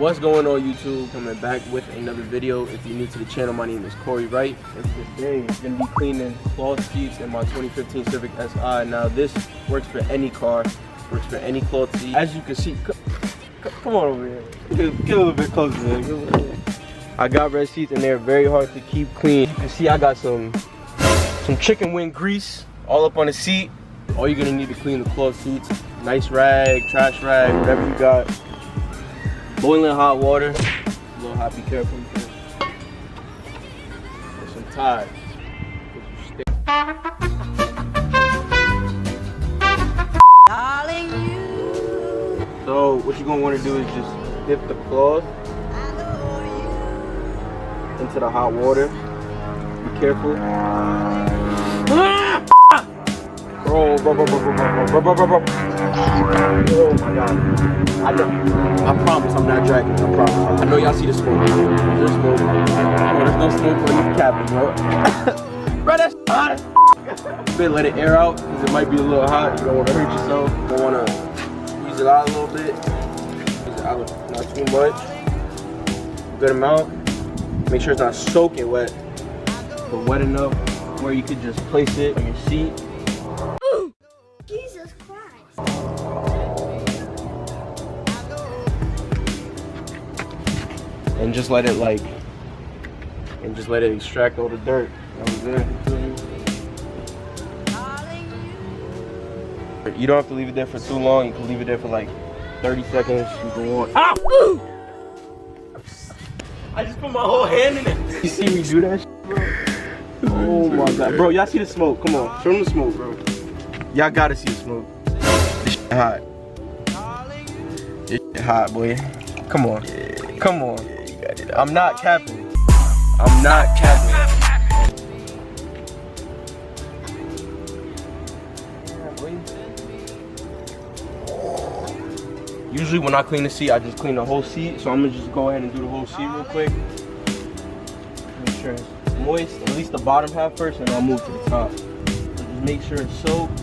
What's going on, YouTube? Coming back with another video. If you're new to the channel, my name is Corey Wright, and today I'm going to be cleaning cloth seats in my 2015 Civic Si. Now this works for any car, works for any cloth seat. As you can see, come on over here. Get a little bit closer, man. I got red seats and they're very hard to keep clean. You can see I got some chicken wing grease all up on the seat. All you're gonna need to clean the cloth seats, nice rag, trash rag, whatever you got. Boiling hot water, a little hot, be careful. And some ties. So what you're gonna want to do is just dip the cloth into the hot water. Be careful. Bro. Oh my god. I promise I'm not dragging. I promise. I know y'all see the smoke. There's smoke. Oh, there's no smoke for you capping, bro. Bro, that's hot. Let it air out because it might be a little hot. You don't want to hurt yourself. You don't want to squeeze it out a little bit. Squeeze it out, not too much. Good amount. Make sure it's not soaking wet, but wet enough where you could just place it on your seat. Jesus Christ. And just let it extract all the dirt. That was it. You don't have to leave it there for too long. You can leave it there for like 30 seconds. You can want. Ah! I just put my whole hand in it. You see me do that shit, bro? Oh my god. Bro, y'all see the smoke. Come on. Show them the smoke, bro. Y'all gotta see the smoke. This shit hot. This shit hot, boy. Come on. Come on. I'm not capping. I'm not capping. Usually when I clean the seat, I just clean the whole seat. So I'm gonna just go ahead and do the whole seat real quick. Make sure it's moist, at least the bottom half first, and I'll move to the top. So just make sure it's soaked.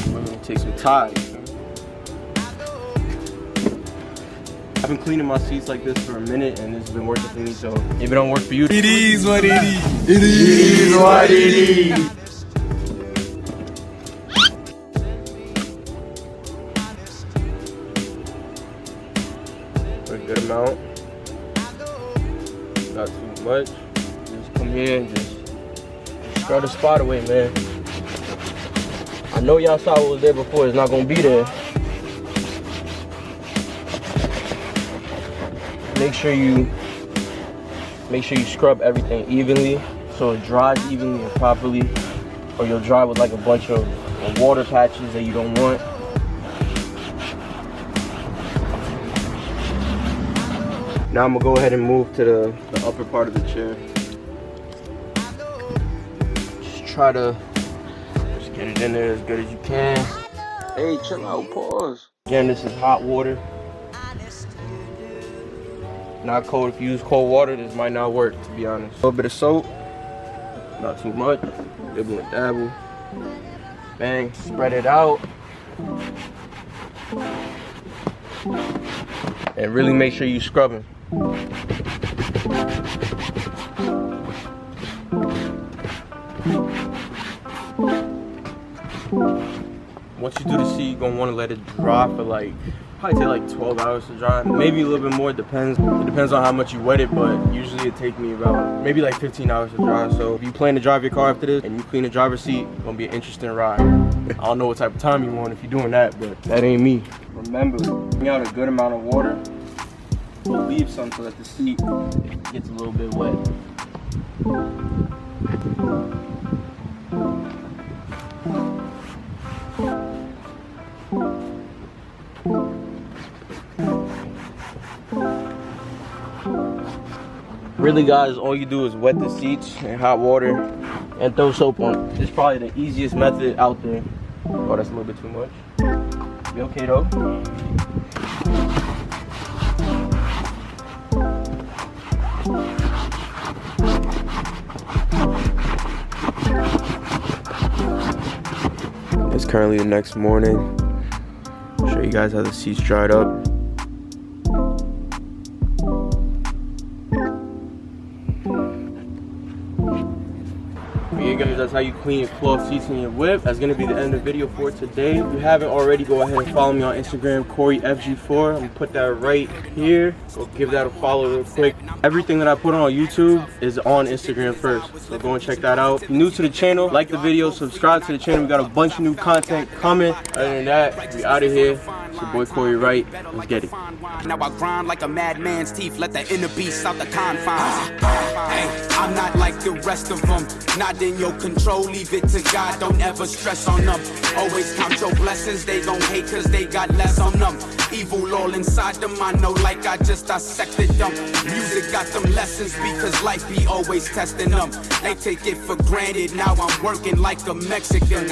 I'm gonna take some ties. I've been cleaning my seats like this for a minute and it's been working for me, so if it don't work for you, it is what it is. It is what it is. A good amount. Not too much. Just come here and just scrub the spot away, man. I know y'all saw what was there before, it's not gonna be there. Make sure you scrub everything evenly so it dries evenly and properly, or you'll dry with like a bunch of water patches that you don't want. Now I'm gonna go ahead and move to the upper part of the chair. Just try to get it in there as good as you can. Hey, chill out, pause. Again, this is hot water. Not cold. If you use cold water, this might not work, to be honest. A little bit of soap, not too much. Dibble and dabble. Bang, spread it out. And really make sure you scrub them. Once you do the seat, you're gonna want to let it dry for probably take like 12 hours to dry. Maybe a little bit more, it depends on how much you wet it, but usually it takes me about maybe like 15 hours to dry. So if you plan to drive your car after this and you clean the driver's seat, it's gonna be an interesting ride. I don't know what type of time you want if you're doing that, but that ain't me. Remember, bring out a good amount of water, but leave some so that the seat gets a little bit wet. Really, guys, all you do is wet the seats in hot water and throw soap on it. It's probably the easiest method out there. Oh, that's a little bit too much. You okay though? It's currently the next morning. Show you guys how the seats dried up. Yeah guys, that's how you clean your cloth seats in your whip. That's gonna be the end of the video for today. If you haven't already, go ahead and follow me on Instagram, CoreyFG4. I'm gonna put that right here. Go give that a follow real quick. Everything that I put on YouTube is on Instagram first, so go and check that out. If you're new to the channel, like the video, subscribe to the channel. We got a bunch of new content coming. Other than that, we out of here. It's your boy Corey Wright. Let's get it. Now I grind like a madman's teeth, let the inner beast out the confines. Hey, I'm not like the rest of them, not in your control, leave it to God, don't ever stress on them. Always count your blessings, they gon' hate cause they got less on them. Evil all inside them, I know like I just dissected them. Music got them lessons because life be always testing them. They take it for granted, now I'm working like a Mexican.